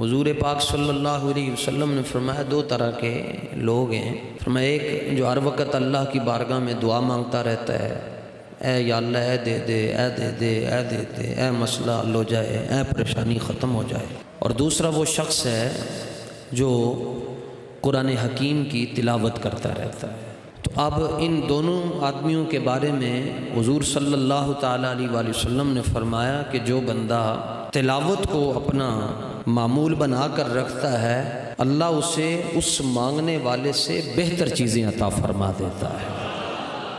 حضور پاک صلی اللہ علیہ وسلم نے فرمایا دو طرح کے لوگ ہیں. فرمایا ایک جو ہر وقت اللہ کی بارگاہ میں دعا مانگتا رہتا ہے، اے یا اللہ اے دے دے اے دے دے اے دے دے، اے مسئلہ حل ہو جائے، اے پریشانی ختم ہو جائے. اور دوسرا وہ شخص ہے جو قرآن حکیم کی تلاوت کرتا رہتا ہے. تو اب ان دونوں آدمیوں کے بارے میں حضور صلی اللہ تعالیٰ علیہ وآلہ وسلم نے فرمایا کہ جو بندہ تلاوت کو اپنا معمول بنا کر رکھتا ہے، اللہ اسے اس مانگنے والے سے بہتر چیزیں عطا فرما دیتا ہے.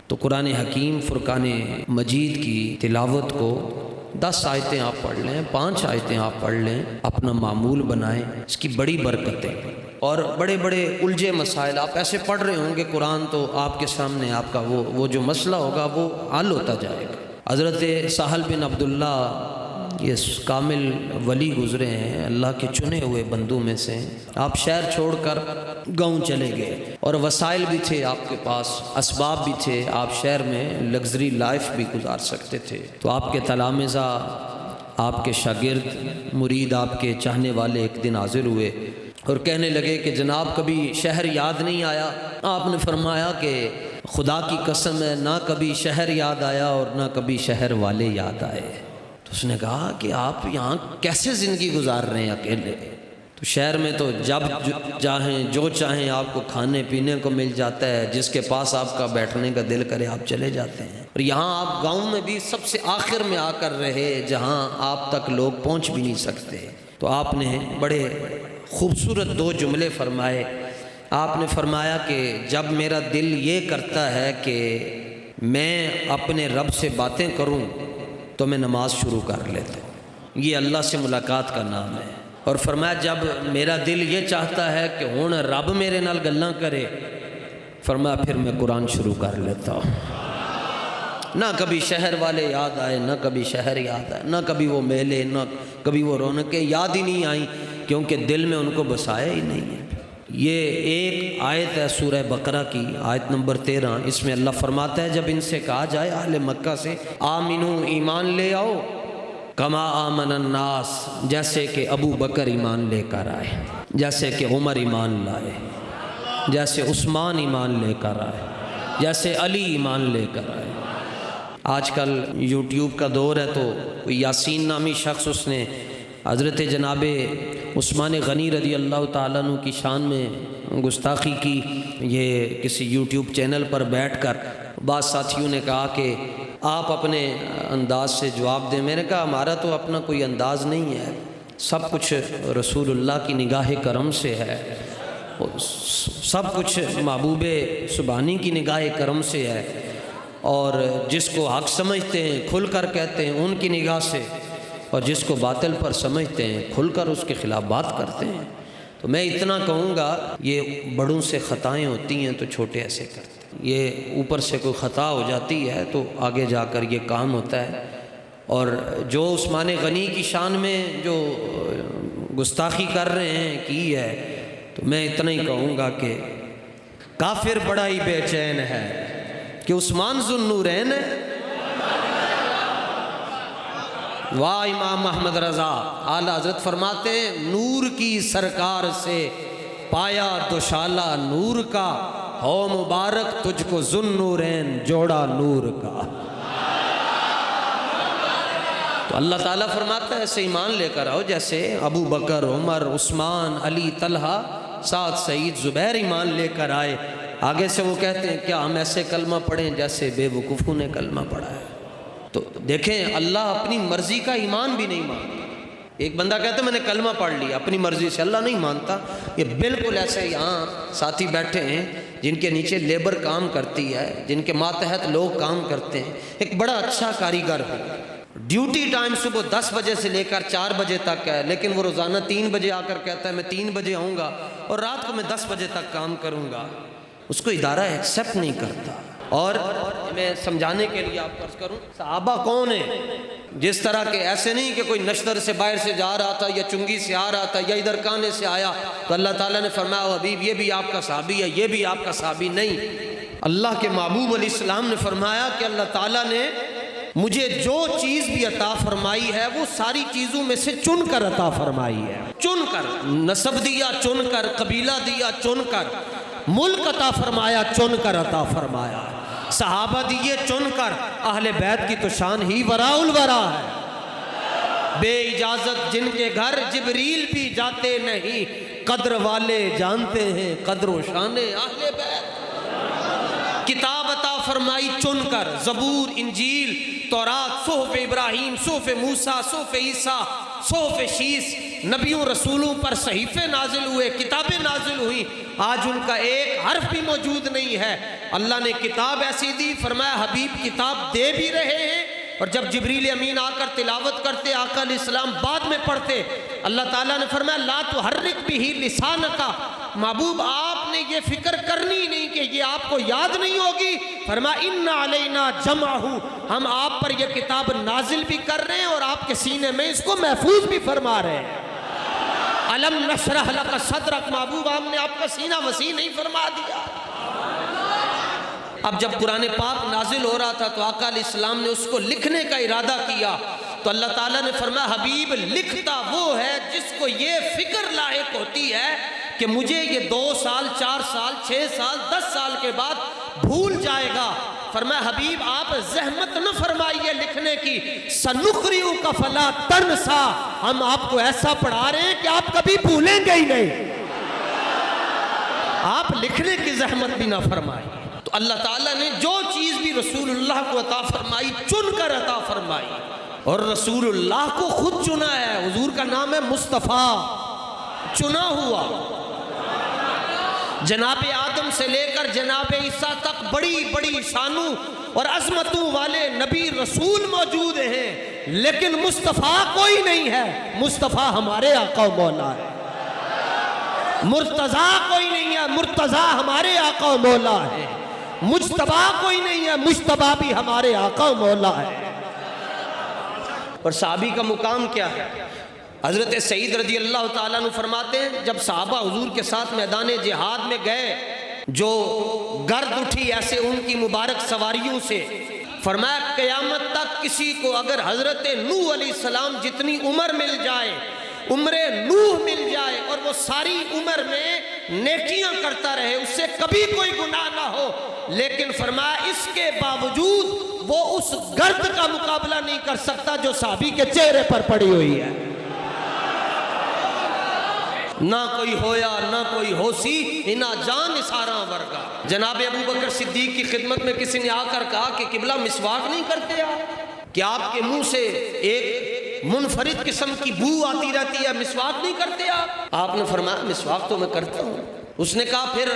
تو قرآن حکیم فرقان مجید کی تلاوت کو 10 آیتیں آپ پڑھ لیں، 5 آیتیں آپ پڑھ لیں، اپنا معمول بنائیں، اس کی بڑی برکتیں. اور بڑے بڑے الجھے مسائل آپ ایسے پڑھ رہے ہوں گے قرآن تو آپ کے سامنے آپ کا وہ جو مسئلہ ہوگا وہ حل ہوتا جائے گا. حضرت سہل بن عبداللہ یہ کامل ولی گزرے ہیں، اللہ کے چنے ہوئے بندوں میں سے. آپ شہر چھوڑ کر گاؤں چلے گئے اور وسائل بھی تھے آپ کے پاس، اسباب بھی تھے، آپ شہر میں لگژری لائف بھی گزار سکتے تھے. تو آپ کے تلامذہ، آپ کے شاگرد، مرید، آپ کے چاہنے والے ایک دن حاضر ہوئے اور کہنے لگے کہ جناب کبھی شہر یاد نہیں آیا؟ آپ نے فرمایا کہ خدا کی قسم ہے نہ کبھی شہر یاد آیا اور نہ کبھی شہر والے یاد آئے. تو اس نے کہا کہ آپ یہاں کیسے زندگی گزار رہے ہیں اکیلے؟ تو شہر میں تو جب چاہیں جو چاہیں آپ کو کھانے پینے کو مل جاتا ہے، جس کے پاس آپ کا بیٹھنے کا دل کرے آپ چلے جاتے ہیں. اور یہاں آپ گاؤں میں بھی سب سے آخر میں آ کر رہے جہاں آپ تک لوگ پہنچ بھی نہیں سکتے. تو آپ نے بڑے خوبصورت 2 جملے فرمائے. آپ نے فرمایا کہ جب میرا دل یہ کرتا ہے کہ میں اپنے رب سے باتیں کروں تو میں نماز شروع کر لیتا ہوں، یہ اللہ سے ملاقات کا نام ہے. اور فرمایا جب میرا دل یہ چاہتا ہے کہ ہن رب میرے نال گلاں کرے، فرمایا پھر میں قرآن شروع کر لیتا ہوں. نہ کبھی شہر والے یاد آئے، نہ کبھی شہر یاد آئے، نہ کبھی وہ میلے، نہ کبھی وہ رونقیں یاد ہی نہیں آئیں، کیونکہ دل میں ان کو بسایا ہی نہیں ہے. یہ ایک آیت ہے سورہ بقرہ کی، آیت نمبر 13. اس میں اللہ فرماتا ہے جب ان سے کہا جائے اہل مکہ سے آمنو ایمان لے آؤ، کما آمن الناس، جیسے کہ ابو بکر ایمان لے کر آئے، جیسے کہ عمر ایمان لائے، جیسے عثمان ایمان لے کر آئے، جیسے علی ایمان لے کر آئے. آج کل یوٹیوب کا دور ہے تو یاسین نامی شخص اس نے حضرت جناب عثمان غنی رضی اللہ تعالیٰ عنہ کی شان میں گستاخی کی. یہ کسی یوٹیوب چینل پر بیٹھ کر بعض ساتھیوں نے کہا کہ آپ اپنے انداز سے جواب دیں. میں نے کہا ہمارا تو اپنا کوئی انداز نہیں ہے، سب کچھ رسول اللہ کی نگاہ کرم سے ہے، سب کچھ محبوب سبحانی کی نگاہ کرم سے ہے. اور جس کو حق سمجھتے ہیں کھل کر کہتے ہیں ان کی نگاہ سے، اور جس کو باطل پر سمجھتے ہیں کھل کر اس کے خلاف بات کرتے ہیں. تو میں اتنا کہوں گا یہ بڑوں سے خطائیں ہوتی ہیں تو چھوٹے ایسے کرتے ہیں. یہ اوپر سے کوئی خطا ہو جاتی ہے تو آگے جا کر یہ کام ہوتا ہے. اور جو عثمان غنی کی شان میں جو گستاخی کر رہے ہیں کی ہے، تو میں اتنا ہی کہوں گا کہ کافر بڑا ہی بے چین ہے کہ عثمان ذو النورین ہے. واہ امام محمد رضا اعلیٰ حضرت فرماتے ہیں نور کی سرکار سے پایا دوشالہ نور کا، ہو مبارک تجھ کو ذو النورین جوڑا نور کا. تو اللہ تعالیٰ فرماتا ہے ایسے ایمان لے کر آؤ جیسے ابو بکر، عمر، عثمان، علی، طلحہ، سعد، سعید، زبیر ایمان لے کر آئے. آگے سے وہ کہتے ہیں کیا ہم ایسے کلمہ پڑھیں جیسے بے وقوفوں نے کلمہ پڑھا ہے؟ تو دیکھیں اللہ اپنی مرضی کا ایمان بھی نہیں مانتا. ایک بندہ کہتا ہے میں نے کلمہ پڑھ لیا اپنی مرضی سے، اللہ نہیں مانتا. یہ بالکل ایسے یہاں ساتھی بیٹھے ہیں جن کے نیچے لیبر کام کرتی ہے، جن کے ماتحت لوگ کام کرتے ہیں. ایک بڑا اچھا کاریگر ہے، ڈیوٹی ٹائم صبح 10 بجے سے لے کر 4 بجے تک ہے، لیکن وہ روزانہ 3 بجے آ کر کہتا ہے میں 3 بجے آؤں گا اور رات کو میں 10 بجے تک کام کروں گا. اس کو ادارہ ایکسیپٹ نہیں کرتا. اور میں سمجھانے کے لیے آپ عرض کروں صحابہ کون ہیں؟ جس طرح کے ایسے نہیں کہ کوئی نشتر سے باہر سے جا رہا تھا یا چنگی سے آ رہا تھا یا ادھر کانے سے آیا تو اللہ تعالیٰ نے فرمایا حبیب یہ بھی آپ کا صحابی ہے، یہ بھی آپ کا صحابی نہیں. اللہ کے محبوب علیہ السلام نے فرمایا کہ اللہ تعالیٰ نے مجھے جو چیز بھی عطا فرمائی ہے وہ ساری چیزوں میں سے چن کر عطا فرمائی ہے، چن کر، نسب دیا چن کر، قبیلہ دیا چن کر، ملک عطا فرمایا چن کر عطا فرمایا، صحابہ دیے چن کر، اہل بیت کی تو شان ہی وراء الورا ہے، بے اجازت جن کے گھر جبریل بھی جاتے نہیں، قدر والے جانتے ہیں قدر و شان اہل بیت۔ کتاب عطا فرمائی چن کر، زبور، انجیل، تورات، صحف ابراہیم، صحف موسیٰ، صحف عیسیٰ، صحف شیس، نبیوں رسولوں پر صحیفے نازل ہوئے، کتابیں نازل ہوئی، آج ان کا ایک حرف بھی موجود نہیں ہے۔ اللہ نے کتاب ایسی دی، فرمایا حبیب کتاب دے بھی رہے ہیں، اور جب جبریل امین آ کر تلاوت کرتے، آقا علیہ السلام بعد میں پڑھتے، اللہ تعالیٰ نے فرمایا لا تحرک بہ لسانک، محبوب آپ نے یہ فکر کرنی نہیں کہ یہ آپ کو یاد نہیں ہوگی، فرمایا ان علینا جمعہ، ہم آپ پر یہ کتاب نازل بھی کر رہے ہیں اور آپ کے سینے میں اس کو محفوظ بھی فرما رہے ہیں۔ الم نشرح لک صدرک، محبوب ہم نے آپ کا سینہ وسیع نہیں فرما دیا۔ اب جب قرآن پاک نازل ہو رہا تھا تو آقا علیہ السلام نے اس کو لکھنے کا ارادہ کیا، تو اللہ تعالیٰ نے فرمایا حبیب لکھتا وہ ہے جس کو یہ فکر لاحق ہوتی ہے کہ مجھے یہ 2 سال 4 سال 6 سال 10 سال کے بعد بھول جائے گا۔ فرمایا حبیب آپ زحمت نہ فرمائیے لکھنے کی، سنقرئک فلا تنسا، ہم آپ کو ایسا پڑھا رہے ہیں کہ آپ کبھی بھولیں گے ہی نہیں، آپ لکھنے کی زحمت بھی نہ فرمائیے۔ تو اللہ تعالیٰ نے جو چیز بھی رسول اللہ کو عطا فرمائی چن کر عطا فرمائی، اور رسول اللہ کو خود چنا ہے، حضور کا نام ہے مصطفیٰ، چنا ہوا۔ جناب آدم سے لے کر جناب عیسیٰ تک بڑی بڑی شانوں اور عظمتوں والے نبی رسول موجود ہیں، لیکن مصطفیٰ کوئی نہیں ہے۔ مصطفیٰ ہمارے آقا و مولا ہے، مرتضیٰ کوئی نہیں ہے، مرتضیٰ ہمارے آقا و مولا ہے، مجتبیٰ کوئی نہیں ہے، مجتبیٰ بھی ہمارے آقا و مولا ہے۔ اور صحابی کا مقام کیا ہے؟ حضرت سعید رضی اللہ تعالیٰ عنہ فرماتے ہیں جب صحابہ حضور کے ساتھ میدان جہاد میں گئے، جو گرد اٹھی ایسے ان کی مبارک سواریوں سے، فرمایا قیامت تک کسی کو اگر حضرت نوح علیہ السلام جتنی عمر مل جائے، عمر نوح مل جائے، اور وہ ساری عمر میں نیکیاں کرتا رہے، اس سے کبھی کوئی گناہ نہ ہو، لیکن فرمایا اس کے باوجود وہ اس گرد کا مقابلہ نہیں کر سکتا جو صحابی کے چہرے پر پڑی ہوئی ہے۔ نہ کوئی ہویا نہ کوئی ہوسی، انا جان سارا ورگا۔ جناب ابو بکر صدیق کی خدمت میں کسی نے آ کر کہا کہ قبلہ مسواک نہیں کرتے آپ؟ کہ آپ کے منہ سے ایک منفرد قسم کی بو آتی رہتی ہے، مسواک نہیں کرتے آپ؟ آپ نے فرمایا مسواک تو میں کرتا ہوں۔ اس نے کہا پھر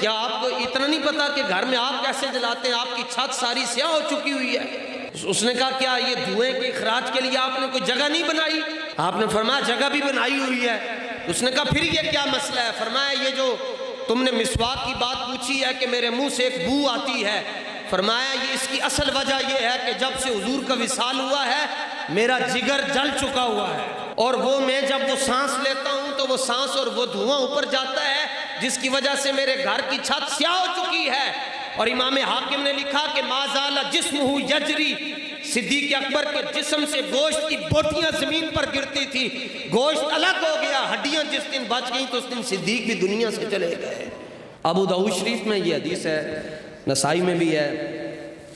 کیا آپ کو اتنا نہیں پتا کہ گھر میں آپ کیسے جلاتے ہیں؟ آپ کی چھت ساری سیاہ ہو چکی ہوئی ہے۔ اس نے کہا کیا یہ دھوئیں کے اخراج کے لیے آپ نے کوئی جگہ نہیں بنائی؟ آپ نے فرمایا جگہ بھی بنائی ہوئی ہے۔ اس نے کہا پھر یہ کیا مسئلہ ہے؟ فرمایا یہ جو تم نے مسواک کی بات پوچھی ہے کہ میرے منہ سے ایک بو آتی ہے، فرمایا یہ اس کی اصل وجہ یہ ہے کہ جب سے حضور کا وصال ہوا ہے میرا جگر جل چکا ہوا ہے، اور وہ میں جب وہ سانس لیتا ہوں تو وہ سانس اور وہ دھواں اوپر جاتا ہے، جس کی وجہ سے میرے گھر کی چھت سیاہ ہو چکی ہے۔ اور امام حاکم نے لکھا کہ ما زال جسمہ یجری، صدیق اکبر کے جسم سے گوشت کی بوٹیاں زمین پر گرتی تھی، گوشت الگ ہو گیا، ہڈیاں جس دن بچ گئیں تو اس دن صدیق بھی دنیا سے چلے گئے۔ ابو داؤد شریف میں یہ حدیث ہے، نسائی میں بھی ہے،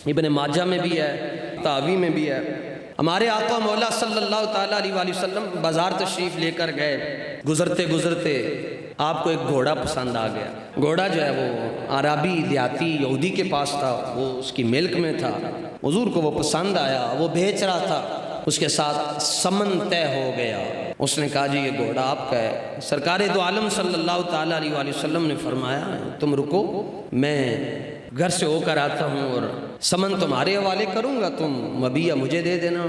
ابن ماجہ میں بھی ہے، طحاوی میں بھی ہے۔ ہمارے آقا مولا صلی اللہ تعالیٰ علیہ وآلہ وسلم بازار تشریف لے کر گئے، گزرتے گزرتے آپ کو ایک گھوڑا پسند آ گیا۔ گھوڑا جو ہے وہ عربی دیہاتی یہودی کے پاس تھا، وہ اس کی ملک میں تھا، حضور کو وہ پسند آیا، وہ بیچ رہا تھا، اس کے ساتھ سمن طے ہو گیا۔ اس نے کہا جی یہ گھوڑا آپ کا ہے۔ سرکار دو عالم صلی اللہ تعالیٰ علیہ وآلہ وسلم نے فرمایا تم رکو، میں گھر سے ہو کر آتا ہوں اور سمن تمہارے حوالے کروں گا، تم مبیہ مجھے دے دینا۔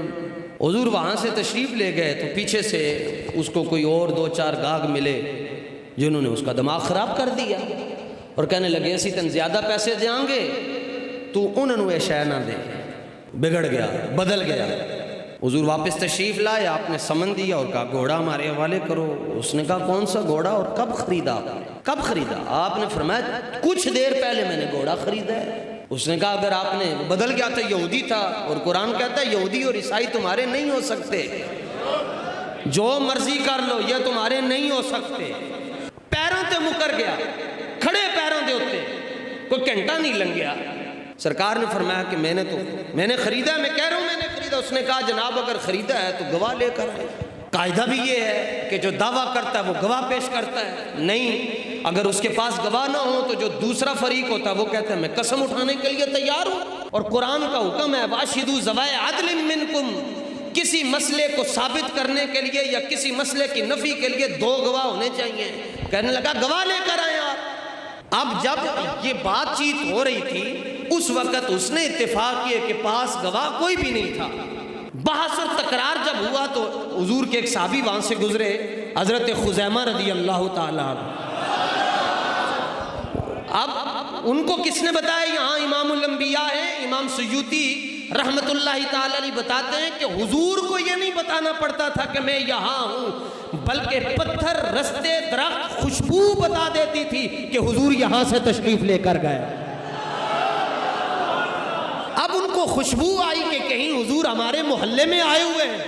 حضور وہاں سے تشریف لے گئے تو پیچھے سے اس کو کوئی اور 2-4 گاہک ملے جنہوں نے اس کا دماغ خراب کر دیا اور کہنے لگے اسی تن زیادہ پیسے دیاں گے تو انہوں نے شے نہ دے۔ بگڑ گیا، بدل گیا۔ حضور واپس تشریف لائے، آپ نے سمن دیا اور کہا گھوڑا ہمارے حوالے کرو۔ اس نے کہا کون سا گھوڑا اور کب خریدا؟ کب خریدا؟ آپ نے فرمایا کچھ دیر پہلے میں نے گھوڑا خریدا ہے۔ اس نے کہا اگر آپ نے بدل گیا تھا یہودی تھا، اور قرآن کہتا ہے یہودی اور عیسائی تمہارے نہیں ہو سکتے، جو مرضی کر لو یہ تمہارے نہیں ہو سکتے۔ پیروں تے مکر گیا، کھڑے پیروں دے ہوتے، کوئی گھنٹہ نہیں لنگیا۔ سرکار نے فرمایا کہ میں نے خریدا ہے، میں کہہ رہا ہوں میں نے خریدا۔ اس نے کہا جناب اگر خریدا ہے تو گواہ لے کر آئے۔ قاعدہ بھی یہ ہے کہ جو دعویٰ کرتا ہے وہ گواہ پیش کرتا ہے، نہیں اگر اس کے پاس گواہ نہ ہو تو جو دوسرا فریق ہوتا ہے وہ کہتا ہے میں قسم اٹھانے کے لیے تیار ہوں۔ اور قرآن کا حکم ہے واشہدوا ذوی عدل منکم، کسی مسئلے کو ثابت کرنے کے لیے یا کسی مسئلے کی نفی کے لیے 2 گواہ ہونے چاہیے۔ کہنے لگا گواہ لے کر آئے آپ۔ اب جب یہ بات چیت ہو رہی تھی اس وقت اس نے اتفاق کیے کہ پاس گواہ کوئی بھی نہیں تھا۔ بحث اور تکرار جب ہوا تو حضور کے ایک صحابی وہاں سے گزرے، حضرت خزیمہ رضی اللہ تعالیٰ عنہ۔ اب ان کو کس نے بتایا یہاں امام الانبیاء ہے؟ امام سیوطی رحمت اللہ تعالیٰ علیہ بتاتے ہیں کہ حضور کو یہ نہیں بتانا پڑتا تھا کہ میں یہاں ہوں، بلکہ پتھر، رستے، درخت خوشبو بتا دیتی تھی کہ حضور یہاں سے تشریف لے کر گئے۔ اب ان کو خوشبو آئی کہ کہیں حضور ہمارے محلے میں آئے ہوئے ہیں،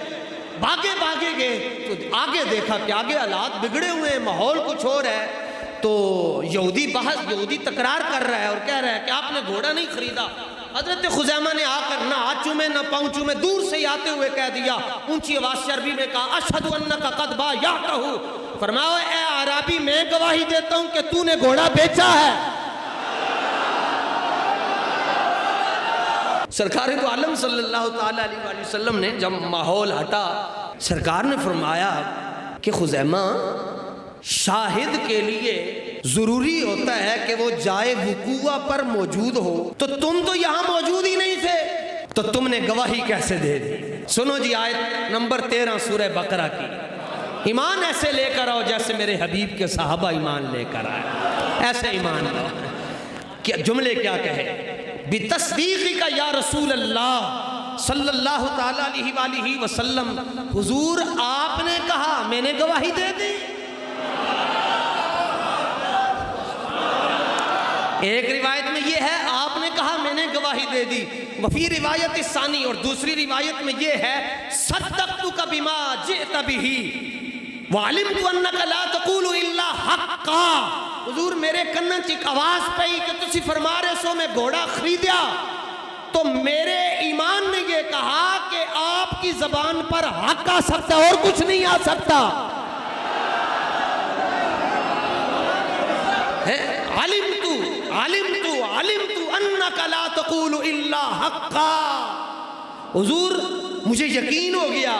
بھاگے گئے تو آگے دیکھا کہ آگے حالات بگڑے ہوئے ہیں، ماحول کچھ اور ہے۔ تو یہودی تکرار کر رہا ہے اور کہہ رہا ہے کہ آپ نے گھوڑا نہیں خریدا۔ حضرت خزیمہ نے آ کر نہ ہاتھ چومے نہ پاؤں چومے، دور سے ہی آتے ہوئے کہہ دیا، اونچی آواز سے عربی میں کہا اشہد انک قد بایعتہ، فرمایا اے عربی میں گواہی دیتا ہوں کہ تو نے گھوڑا بیچا ہے۔ سرکار دو عالم صلی اللہ تعالیٰ علیہ وسلم نے جب ماحول ہٹا، سرکار نے فرمایا کہ خزیمہ شاہد کے لیے ضروری ہوتا ہے کہ وہ جائے وقوع پر موجود ہو، تو تم تو یہاں موجود ہی نہیں تھے تو تم نے گواہی کیسے دے دی؟ سنو جی آیت نمبر 13 سورہ بقرہ کی، ایمان ایسے لے کر آؤ جیسے میرے حبیب کے صحابہ ایمان لے کر آئے، ایسے ایمان لاؤ۔ کیا جملے کیا کہے؟ بتصدیق کا یا رسول اللہ صلی اللہ تعالیٰ علیہ وآلہ وسلم، حضور آپ نے کہا میں نے گواہی دے دی۔ ایک روایت میں یہ ہے آپ نے کہا میں نے گواہی دے دی، وفی روایت ثانی، اور دوسری روایت میں یہ ہے صدقتک بما جئت بہ وعلمت انک لا تقول الا حقا۔ حضور میرے کنن چ ایک آواز پئی کہ تسی فرما رہے سو میں گھوڑا خریدیا، تو میرے ایمان نے یہ کہا کہ آپ کی زبان پر حق آ سکتا اور کچھ نہیں آ سکتا۔ علمت انک لا تقول الا حقا۔ حضور مجھے یقین ہو گیا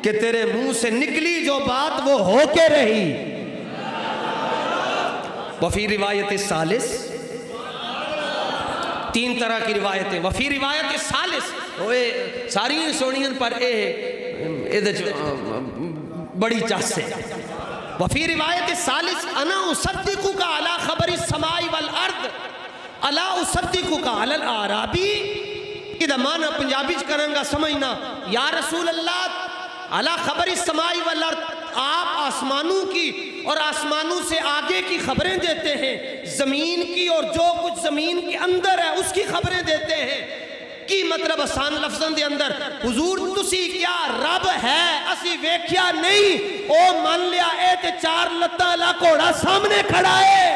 کہ تیرے منہ سے نکلی جو بات وہ ہو کے رہی۔ وفی روایت الثالث، 3 طرح کی روایتیں، وفی روایت الثالث ساری سونیاں پر بڑی چاس ہے۔ وفی روایت الثالث انا اصدقک علی خبر السماء والارض الا اصدقک علی الاعرابی۔ ادھا مانا پنجابی کریں گا سمجھنا، یا رسول اللہ علی خبر السماء والارض، آپ آسمانوں کی اور آسمانوں سے آگے کی خبریں دیتے ہیں، زمین کی اور جو کچھ زمین کے اندر ہے اس کی خبریں دیتے ہیں۔ کی مطلب آسان لفظاں دے اندر حضور تسی کیا رب ہے اسی ویکھیا نہیں، او مان لیا اے تے 4 لتاں والا گھوڑا سامنے کھڑا ہے۔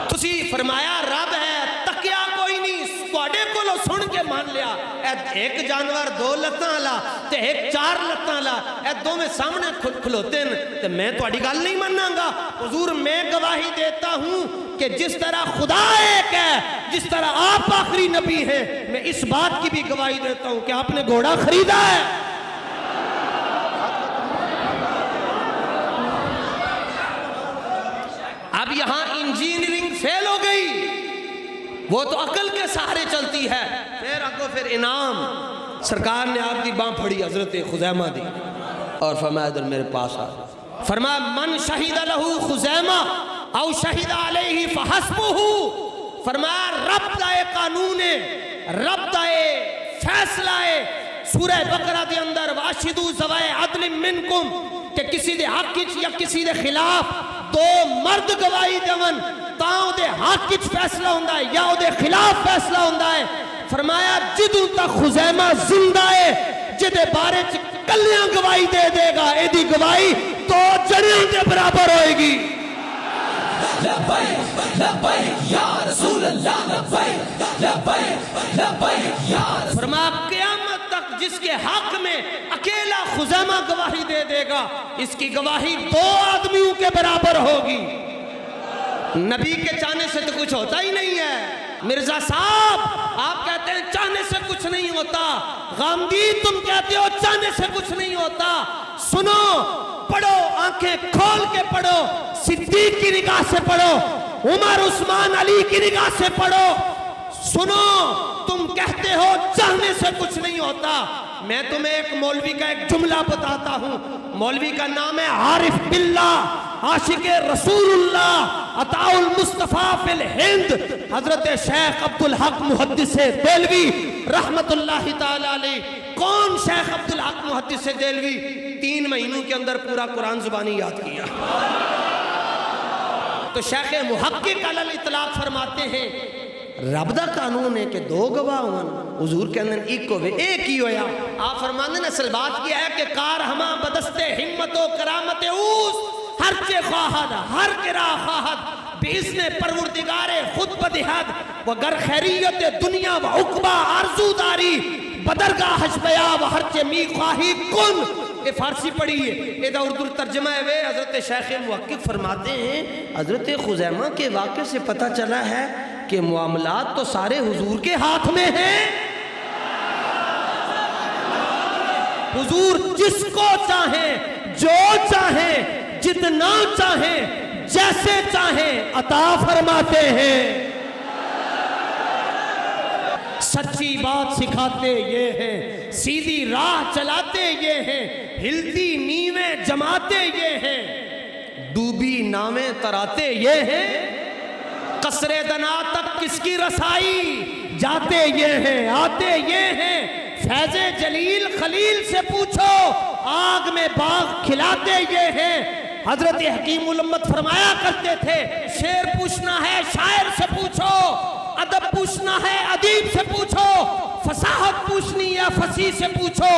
تسی فرمایا رب ہے، تکیا کوئی نہیں، تواڈے کولوں سن کے مان لیا ایک جانور 2 لتاں والا تے ایک 4 لتاں والا، اے دوویں سامنے کھلوتے ہیں تے میں تواڈی گل نہیں مناں گا۔ حضور میں گواہی دیتا ہوں کہ جس طرح خدا ایک ہے، جس طرح آپ آخری نبی ہیں، میں اس بات کی بھی گواہی دیتا ہوں کہ آپ نے گھوڑا خریدا ہے۔ اب یہاں انجینئرنگ فیل ہو گئی، وہ تو عقل کے سہارے چلتی ہے، پھر انعام۔ سرکار نے آپ کی باں پھڑی حضرت خزیمہ دی اور فرمایا ادھر میرے پاس آ، فرمایا من شہید لہو خزیمہ او شہید علیہ فحسبہ، فرمایا رب دائے قانون ہے، رب دائے فیصلہ ہے سورہ بقرہ دے اندر واشہدوا ذوی عدل منکم، کہ کسی دے حق یا کسی دے خلاف دو مرد گواہی دیون تاں او دے حق وچ فیصلہ ہوندا ہے یا او دے خلاف فیصلہ ہوندا ہے. فرمایا جدوں تک خزیمہ زندہ ہے جدے بارے چ کلیاں گواہی دے دے گا ایدی گواہی تو جڑیاں دے برابر ہوئے گی. لبیک لبیک یا رسول اللہ لبیک لبیک لبیک یا رسول. فرمایا قیامت تک جس کے حق میں اکیلا خزیمہ گواہی دے دے گا اس کی گواہی دو آدمیوں کے برابر ہوگی. نبی کے چاہنے سے تو کچھ ہوتا ہی نہیں ہے. مرزا صاحب آپ کہتے ہیں چاہنے سے کچھ نہیں ہوتا, غامدی تم کہتے ہو چاہنے سے کچھ نہیں ہوتا. سنو, پڑھو, آنکھیں کھول کے پڑھو, صدیق کی نگاہ سے پڑھو, عمر عثمان علی کی نگاہ سے پڑھو. سنو, تم کہتے ہو چاہنے سے کچھ نہیں ہوتا. میں تمہیں ایک مولوی کا ایک جملہ بتاتا ہوں. مولوی کا نام ہے عارف باللہ, عاشق رسول اللہ, عطاء المصطفیٰ فی الہند, حضرت شیخ عبدالحق محدث دہلوی رحمت اللہ تعالی علیہ. کون شیخ عبدالحق محدث دہلوی؟ 3 مہینوں کے اندر پورا قرآن زبانی یاد کیا. تو شیخ محقق علی الاطلاق فرماتے ہیں رب دا قانون ہے کہ 2 گواہ ہون, حضور کے اندر ایک ہوئے, ایک ہی ہویا. آپ فرماتے ہیں اصل بات کیا ہے کہ کار ہما بدست ہمت و کرامت اوس, ہر چے خواہد ہر کرا خواہد بإذن پروردگار خود بدہد, وگر خیریت دنیا و عقبہ آرزو داری بدرگاہ حجبیا و ہر چے می خواہی کن. یہ فارسی پڑھیے, یہ اردو ترجمہ ہے. حضرت شیخ محقق فرماتے ہیں حضرت خزیمہ کے واقعے سے پتہ چلا ہے کہ معاملات تو سارے حضور کے ہاتھ میں ہیں. حضور جس کو چاہیں, جو چاہیں, جتنا چاہیں, جیسے چاہیں عطا فرماتے ہیں. سچی بات سکھاتے یہ ہیں, سیدھی راہ چلاتے یہ ہیں, ہلتی نیویں جماتے یہ ہیں, ڈوبی نامیں تراتے یہ ہیں, قصر دنا تک کس کی رسائی جاتے یہ ہیں, آتے یہ ہیں. فیض جلیل خلیل سے پوچھو, آگ میں باغ کھلاتے یہ ہیں. حضرت حکیم الامت فرمایا کرتے تھے شعر پوچھنا ہے شاعر سے پوچھو, ادب پوچھنا ہے ادیب سے پوچھو, فصاحت پوچھنی ہے فصیح سے پوچھو,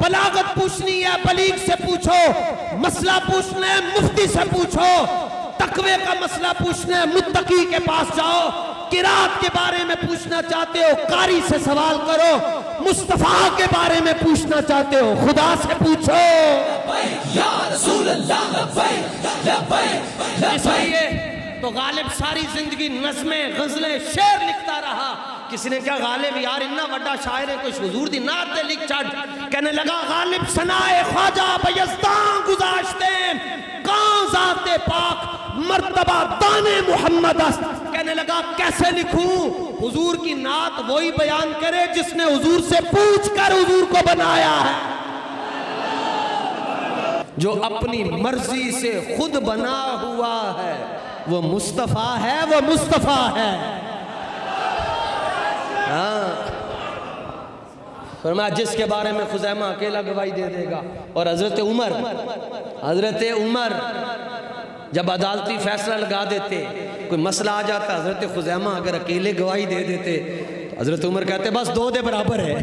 بلاغت پوچھنی ہے بلیغ سے پوچھو, مسئلہ پوچھنا ہے مفتی سے پوچھو, تقوی کا مسئلہ پوچھنا ہے متقی کے پاس جاؤ, قرات کے بارے میں پوچھنا چاہتے ہو قاری سے سوال کرو, مصطفیٰ کے بارے میں پوچھنا چاہتے ہو خدا سے پوچھو. یا رسول اللہ لبیک لبیک اس لیے تو غالب ساری زندگی نظمیں غزلیں شعر لکھتا رہا. کسی نے کہا غالب یار اتنا بڑا شاعر ہے, کچھ حضور دی نعت لکھ چھڑ. کہنے لگا غالب ثنائے خواجہ بیزداں گزاشتے کان ذات پاک مرتبہ دان محمد است. کہنے لگا کیسے لکھوں, حضور کی نعت وہی بیان کرے جس نے حضور سے پوچھ کر حضور کو بنایا ہے, جو اپنی مرضی سے خود بنا ہوا ہے وہ مصطفیٰ ہے, وہ مصطفیٰ ہے. فرمایا جس کے بارے میں خزیمہ اکیلا گواہی دے دے گا. اور حضرت عمر جب عدالتی فیصلہ لگا دیتے, کوئی مسئلہ آ جاتا, حضرت خزیمہ اگر اکیلے گواہی دے دیتے تو حضرت عمر کہتے بس 2 دے برابر ہے,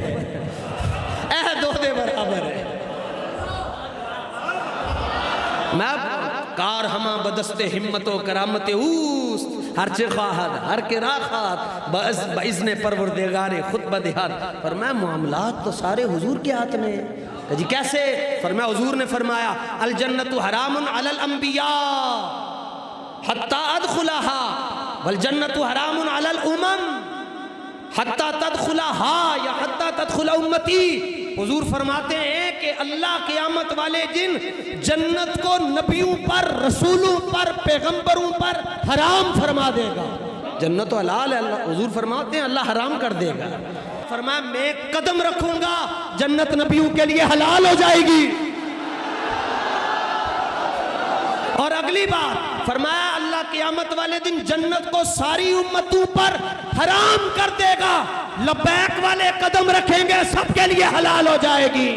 2 دے برابر ہے. میں کار ہما بدست ہمت و کرامت اوس, ہر چے خواہد ہر کے راخات باذن پروردگار خود بدہد. فرمایا معاملات تو سارے حضور کے ہاتھ میں. جی کیسے؟ فرمایا حضور نے فرمایا الجنت حرام علی الانبیاء حتی ادخلها والجنت حرام علی الامم حتی تدخلها یا حتی تدخل امتی. حضور فرماتے ہیں کہ اللہ قیامت والے دن جنت کو نبیوں پر, رسولوں پر, پیغمبروں پر حرام فرما دے گا. جنت و حلال ہے, حضور فرماتے ہیں اللہ حرام کر دے گا. فرمایا میں قدم رکھوں گا جنت نبیوں کے لیے حلال ہو جائے گی. اور اگلی بات فرمایا اللہ قیامت والے دن جنت کو ساری امتوں پر حرام کر دے گا, لبیک والے قدم رکھیں گے سب کے لیے حلال ہو جائے گی.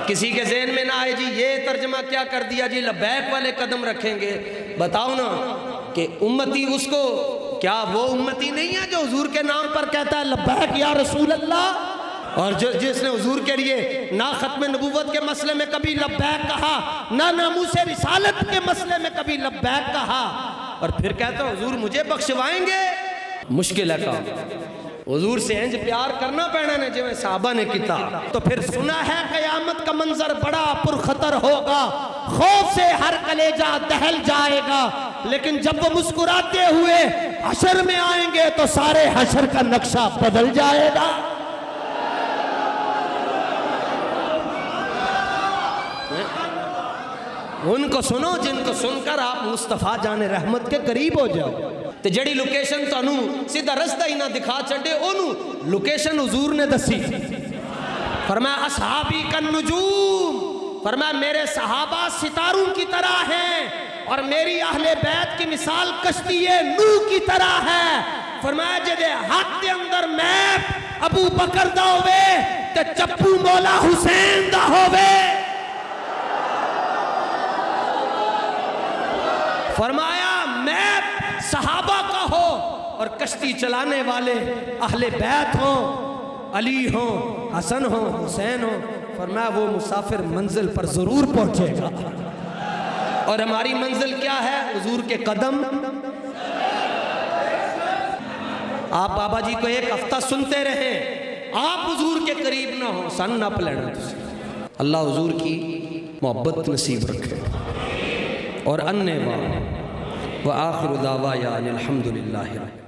کسی کے ذہن میں نہ آئے جی یہ ترجمہ کیا کر دیا جی لبیک والے قدم رکھیں گے. بتاؤ نا کہ امتی اس کو, کیا وہ امتی نہیں ہے جو حضور کے نام پر کہتا ہے لبیک یا رسول اللہ, اور جس نے حضور کے لیے نہ ختم نبوت کے مسئلے میں کبھی لبیک کہا, نہ ناموس رسالت کے مسئلے میں کبھی لبیک کہا, اور پھر کہتا حضور مجھے بخشوائیں گے. مشکل ہے کام. حضور سے انج پیار کرنا پینا نے جو صحابہ نے کیتا. تو پھر سنا ہے قیامت کا منظر بڑا پرخطر ہوگا, خوف سے ہر کلیجہ دہل جائے گا, لیکن جب وہ مسکراتے ہوئے حشر میں آئیں گے تو سارے حشر کا نقشہ بدل جائے گا. ان کو سنو جن کو سن کر آپ مصطفیٰ جان رحمت کے قریب ہو جاؤ. تے جڑی لوکیشن تانوں سیدھا رستہ ہی نہ دکھا چھڈے اونوں لوکیشن حضور نے دسی. فرمایا اصحابی کالنجوم, فرمایا میرے صحابہ ستاروں کی طرح ہیں, اور میری اہل بیت کی مثال کشتی نوح کی طرح ہے. فرمایا جدے ہاتھ دے اندر میپ ابو بکر دا ہوئے تے چپو مولا حسین دا ہوئے. فرمایا میپ صحابہ کا ہو اور کشتی چلانے والے اہل بیت ہوں, علی ہوں, حسن ہوں, حسین ہوں. فرمایا وہ مسافر منزل پر ضرور پہنچے گا, اور ہماری منزل کیا ہے؟ حضور کے قدم. آپ بابا جی کو ایک ہفتہ سنتے رہیں, آپ حضور کے قریب نہ ہو, سن نہ پلینا. اللہ حضور کی محبت نصیب رکھے. اور وآخر دعوایا الحمدللہ.